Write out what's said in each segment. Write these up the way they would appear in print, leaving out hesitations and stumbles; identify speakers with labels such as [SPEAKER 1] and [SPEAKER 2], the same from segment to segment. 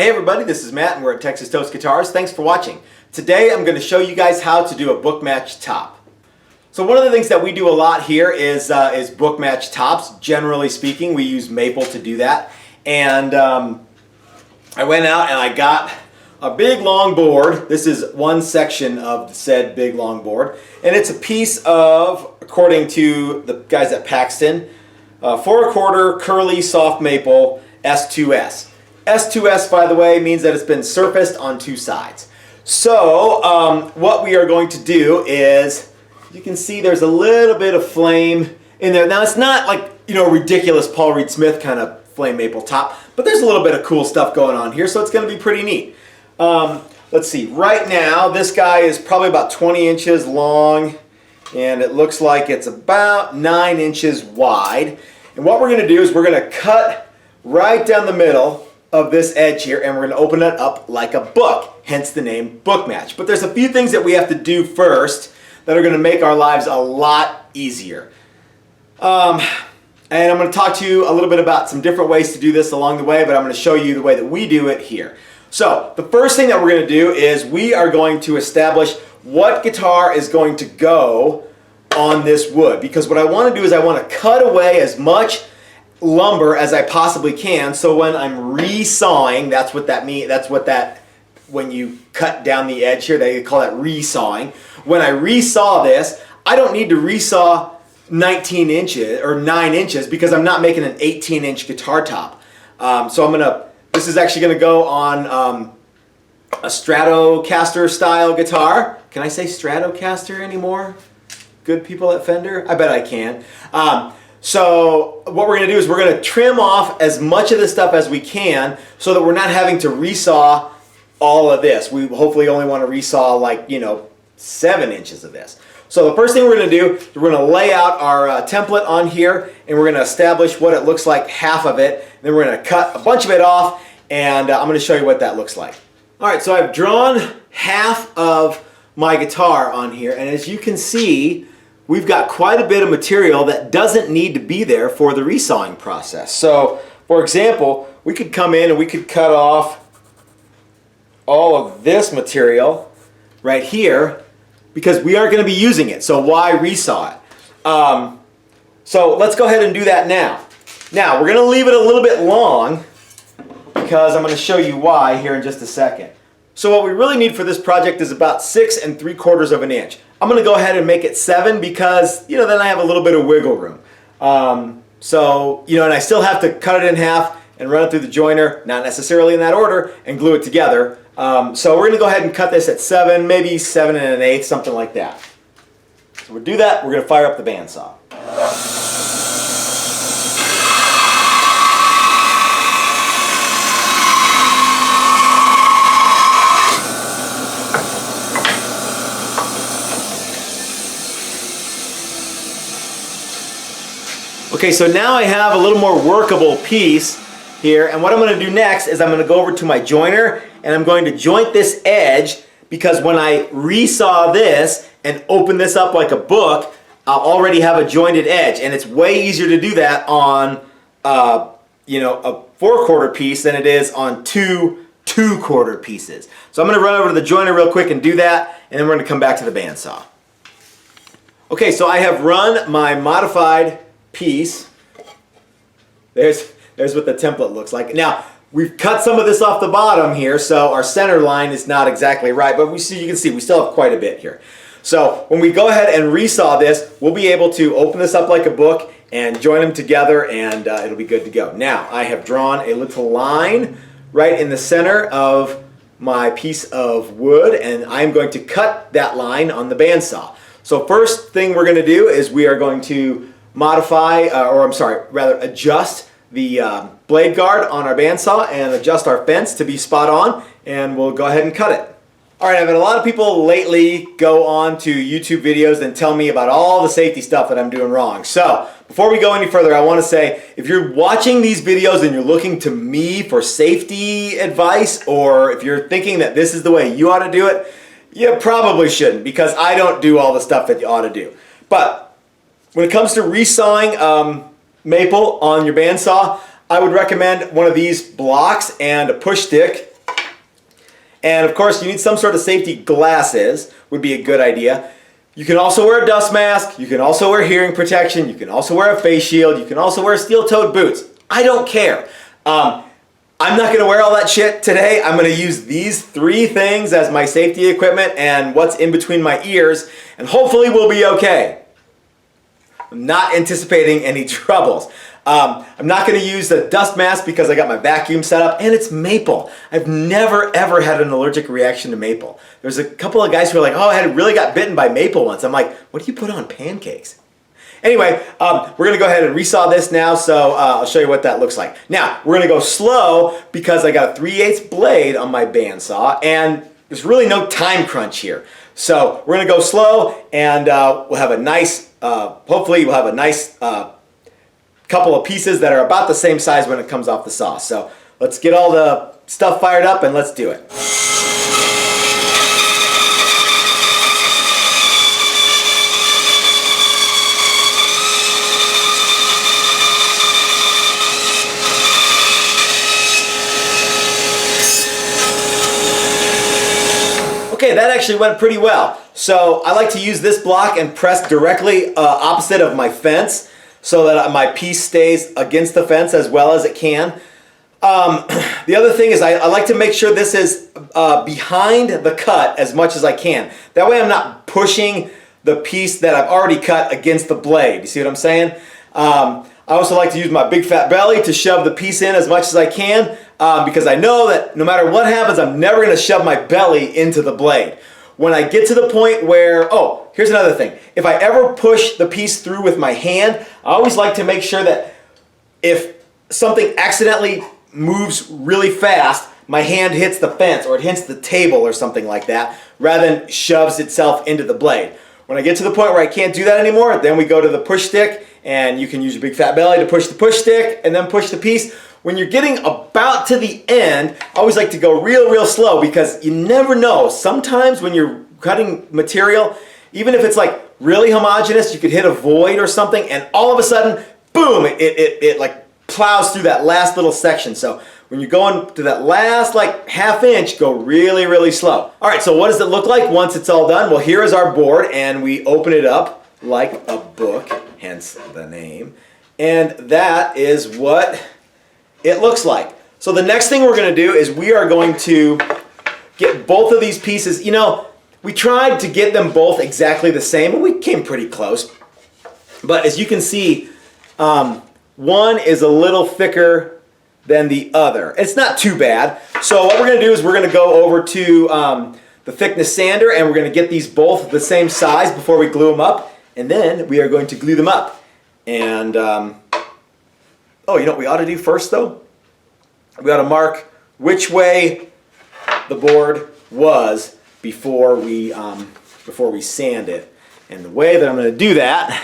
[SPEAKER 1] Hey everybody, this is Matt and we're at Texas Toast Guitars. Thanks for watching. Today I'm going to show you guys how to do a book match top. So one of the things that we do a lot here is book match tops. Generally speaking, we use maple to do that. And I went out and I got a big long board. This is one section of the said big long board. And it's a piece of, according to the guys at Paxton, 4/4 curly soft maple S2S. S2S, by the way, means that it's been surfaced on two sides. So what we are going to do is, you can see there's a little bit of flame in there. Now it's not like, you know, ridiculous Paul Reed Smith kind of flame maple top, but there's a little bit of cool stuff going on here, so it's going to be pretty neat. Let's see, right now this guy is probably about 20 inches long and it looks like it's about 9 inches wide. And what we're going to do is we're going to cut right down the middle of this edge here, and we're going to open it up like a book, hence the name book match. But there's a few things that we have to do first that are going to make our lives a lot easier. And I'm going to talk to you a little bit about some different ways to do this along the way, but I'm going to show you the way that we do it here. So the first thing that we're going to do is we are going to establish what guitar is going to go on this wood, because what I want to do is I want to cut away as much lumber as I possibly can, so when I'm resawing, that's what that means. That's what that, when you cut down the edge here, they call that resawing. When I resaw this, I don't need to resaw 19 inches or 9 inches because I'm not making an 18-inch guitar top. So this is actually going to go on a Stratocaster style guitar. Can I say Stratocaster anymore? Good people at Fender? I bet I can. So what we're going to do is we're going to trim off as much of this stuff as we can so that we're not having to resaw all of this. We hopefully only want to resaw, like, 7 inches of this. So the first thing we're going to do is we're going to lay out our template on here, and we're going to establish what it looks like, half of it. Then we're going to cut a bunch of it off, and I'm going to show you what that looks like. Alright, so I've drawn half of my guitar on here, and as you can see, we've got quite a bit of material that doesn't need to be there for the resawing process. So, for example, we could come in and we could cut off all of this material right here because we aren't going to be using it. So why resaw it? So let's go ahead and do that now. Now, we're going to leave it a little bit long because I'm going to show you why here in just a second. So what we really need for this project is about 6 3/4 of an inch. I'm going to go ahead and make it 7 because, then I have a little bit of wiggle room. And I still have to cut it in half and run it through the joiner, not necessarily in that order, and glue it together. So we're going to go ahead and cut this at 7, maybe 7 1/8, something like that. So we'll do that. We're going to fire up the bandsaw. Okay, so now I have a little more workable piece here, and what I'm going to do next is I'm going to go over to my joiner and I'm going to joint this edge, because when I resaw this and open this up like a book, I'll already have a jointed edge, and it's way easier to do that on a 4/4 piece than it is on two 2/4 pieces. So I'm going to run over to the joiner real quick and do that, and then we're going to come back to the bandsaw. Okay, so I have run my modified piece. There's what the template looks like. Now, we've cut some of this off the bottom here, so our center line is not exactly right, but you can see we still have quite a bit here. So when we go ahead and resaw this, we'll be able to open this up like a book and join them together, and it'll be good to go. Now, I have drawn a little line right in the center of my piece of wood, and I'm going to cut that line on the bandsaw. So first thing we're going to do is we are going to adjust the blade guard on our bandsaw and adjust our fence to be spot on, and we'll go ahead and cut it. Alright, I've had a lot of people lately go on to YouTube videos and tell me about all the safety stuff that I'm doing wrong. So, before we go any further, I want to say, if you're watching these videos and you're looking to me for safety advice, or if you're thinking that this is the way you ought to do it, you probably shouldn't, because I don't do all the stuff that you ought to do. But when it comes to resawing maple on your bandsaw, I would recommend one of these blocks and a push stick And of course, you need some sort of safety glasses, would be a good idea. You can also wear a dust mask, you can also wear hearing protection, you can also wear a face shield, you can also wear steel-toed boots. I don't care. I'm not gonna wear all that shit today. I'm gonna use these 3 things as my safety equipment and what's in between my ears, and hopefully we'll be okay. I'm not anticipating any troubles. I'm not going to use the dust mask because I got my vacuum set up, and it's maple. I've never ever had an allergic reaction to maple. There's a couple of guys who are like, oh, I really got bitten by maple once. I'm like, what do you put on pancakes? Anyway, we're going to go ahead and resaw this now, so I'll show you what that looks like. Now, we're going to go slow because I got a 3/8 blade on my bandsaw, and there's really no time crunch here. So we're going to go slow, and we'll have a nice, hopefully we'll have a nice couple of pieces that are about the same size when it comes off the saw. So let's get all the stuff fired up and let's do it. Okay, that actually went pretty well. So I like to use this block and press directly opposite of my fence, so that my piece stays against the fence as well as it can. The other thing is I like to make sure this is behind the cut as much as I can. That way I'm not pushing the piece that I've already cut against the blade. You see what I'm saying? I also like to use my big fat belly to shove the piece in as much as I can because I know that no matter what happens, I'm never going to shove my belly into the blade. When I get to the point where, oh, here's another thing. If I ever push the piece through with my hand, I always like to make sure that if something accidentally moves really fast, my hand hits the fence or it hits the table or something like that, rather than shoves itself into the blade. When I get to the point where I can't do that anymore, then we go to the push stick, and you can use your big fat belly to push the push stick and then push the piece. When you're getting about to the end, I always like to go real slow because you never know. Sometimes when you're cutting material, even if it's like really homogeneous, you could hit a void or something, and all of a sudden, boom, it like plows through that last little section. So when you're going to that last like ½ inch, go really slow. All right, so what does it look like once it's all done? Well, here is our board, and we open it up like a book, hence the name. And that is what it looks like. So the next thing we're going to do is we are going to get both of these pieces. You know, we tried to get them both exactly the same, and we came pretty close. But as you can see, one is a little thicker than the other. It's not too bad. So what we're going to do is we're going to go over to the thickness sander, and we're going to get these both the same size before we glue them up. And then we are going to glue them up. And oh, you know what we ought to do first, though? We ought to mark which way the board was before we sand it. And the way that I'm going to do that,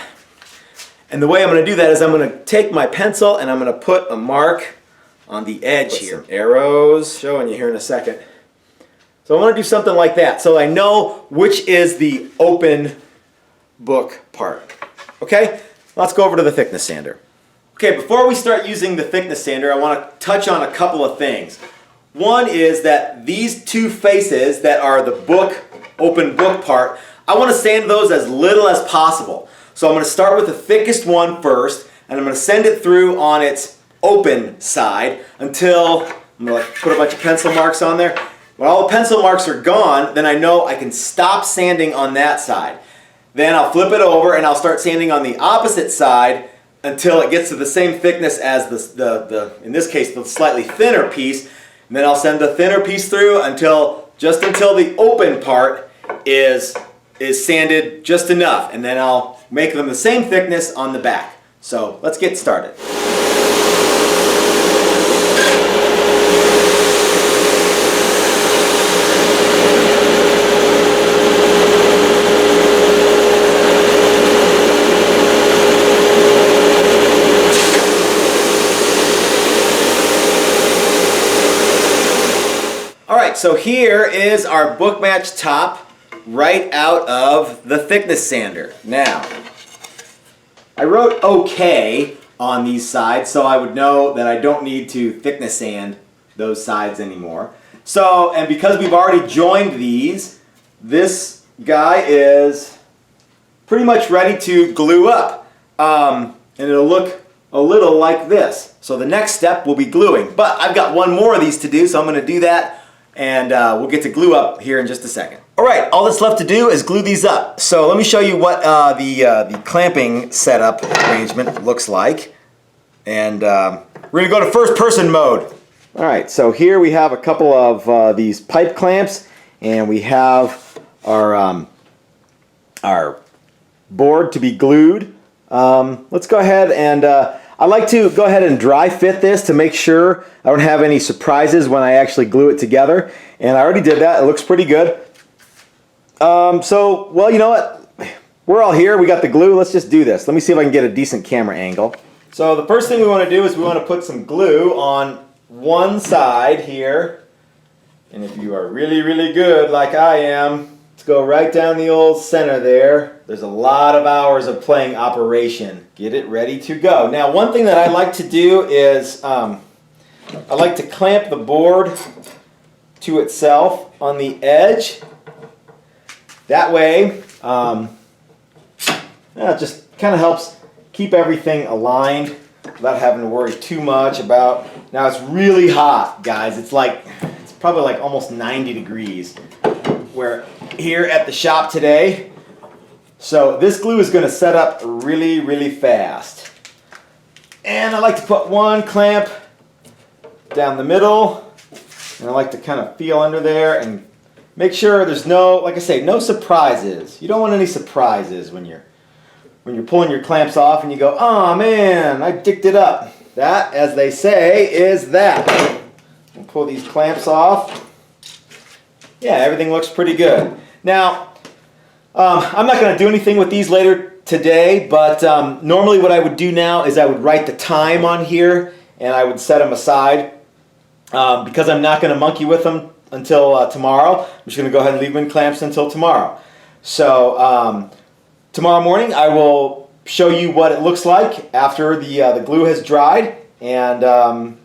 [SPEAKER 1] is I'm going to take my pencil and I'm going to put a mark on the edge here. Some arrows, showing you here in a second. So I want to do something like that, so I know which is the open book part. Okay, let's go over to the thickness sander. Okay, before we start using the thickness sander, I want to touch on a couple of things. One is that these 2 faces that are the book, open book part, I want to sand those as little as possible. So I'm going to start with the thickest one first, and I'm going to send it through on its open side until I'm going to put a bunch of pencil marks on there. When all the pencil marks are gone, then I know I can stop sanding on that side. Then I'll flip it over and I'll start sanding on the opposite side until it gets to the same thickness as in this case, the slightly thinner piece. And then I'll send the thinner piece through until the open part is sanded just enough. And then I'll make them the same thickness on the back. So let's get started. Alright, so here is our book match top right out of the thickness sander. Now, I wrote OK on these sides so I would know that I don't need to thickness sand those sides anymore. So, and because we've already joined these, this guy is pretty much ready to glue up. And it'll look a little like this. So the next step will be gluing. But I've got one more of these to do, so I'm going to do that, and we'll get to glue up here in just a second. Alright, all that's left to do is glue these up. So let me show you what the clamping setup arrangement looks like. And we're going to go to first person mode. Alright, so here we have a couple of these pipe clamps, and we have our board to be glued. Let's go ahead and I like to go ahead and dry fit this to make sure I don't have any surprises when I actually glue it together. And I already did that. It looks pretty good. So, well, you know what? We're all here. We got the glue. Let's just do this. Let me see if I can get a decent camera angle. So the first thing we want to do is we want to put some glue on one side here. And if you are really, really good like I am, let's go right down the old center there. There's a lot of hours of playing Operation. Get it ready to go. Now, one thing that I like to do is I like to clamp the board to itself on the edge. That way, it just kind of helps keep everything aligned without having to worry too much about. Now it's really hot, guys. It's probably like almost 90 degrees. We're here at the shop today. So this glue is going to set up really, really fast. And I like to put one clamp down the middle. And I like to kind of feel under there and make sure there's no, like I say, no surprises. You don't want any surprises when you're pulling your clamps off and you go, oh man, I dicked it up. That, as they say, is that. We'll pull these clamps off. Yeah, everything looks pretty good. Now, I'm not going to do anything with these later today, but normally what I would do now is I would write the time on here and I would set them aside. Because I'm not going to monkey with them until tomorrow, I'm just going to go ahead and leave them in clamps until tomorrow. So tomorrow morning I will show you what it looks like after the glue has dried, and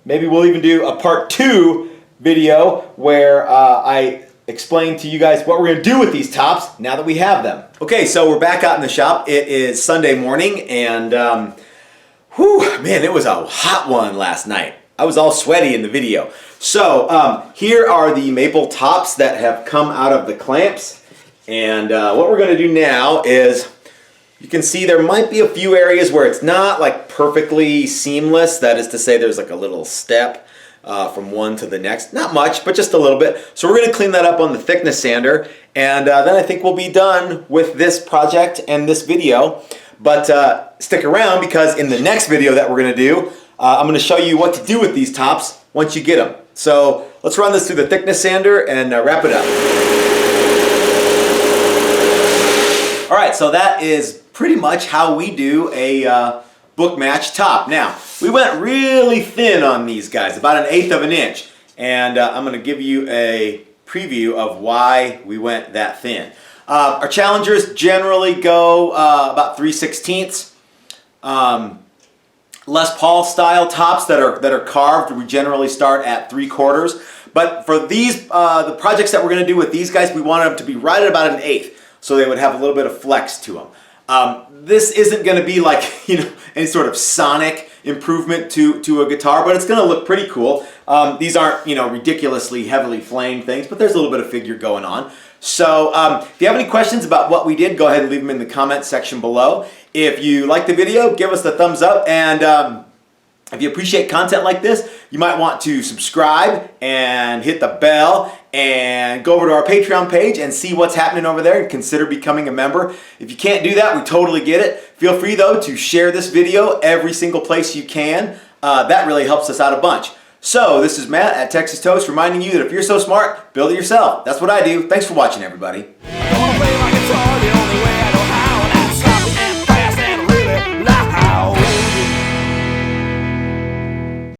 [SPEAKER 1] maybe we'll even do a part 2 video where I explain to you guys what we're going to do with these tops now that we have them. Okay, so we're back out in the shop. It is Sunday morning, and man, it was a hot one last night. I was all sweaty in the video. So here are the maple tops that have come out of the clamps, and what we're going to do now is, you can see there might be a few areas where it's not like perfectly seamless. That is to say, there's like a little step from one to the next. Not much, but just a little bit. So we're going to clean that up on the thickness sander, and then I think we'll be done with this project and this video. But stick around, because in the next video that we're going to do, I'm going to show you what to do with these tops once you get them. So let's run this through the thickness sander and wrap it up. Alright, so that is pretty much how we do a book match top. Now, we went really thin on these guys, about 1/8 of an inch. And I'm going to give you a preview of why we went that thin. Our challengers generally go about 3/16. Les Paul style tops that are carved, we generally start at 3/4. But for these, the projects that we're going to do with these guys, we want them to be right at about 1/8, so they would have a little bit of flex to them. This isn't going to be like, any sort of sonic improvement to a guitar, but it's going to look pretty cool. These aren't, ridiculously heavily flamed things, but there's a little bit of figure going on. So if you have any questions about what we did, go ahead and leave them in the comment section below. If you like the video, give us the thumbs up, and if you appreciate content like this, you might want to subscribe and hit the bell and go over to our Patreon page and see what's happening over there and consider becoming a member. If you can't do that, we totally get it. Feel free though to share this video every single place you can. That really helps us out a bunch. So this is Matt at Texas Toast, reminding you that if you're so smart, build it yourself. That's what I do. Thanks for watching, everybody.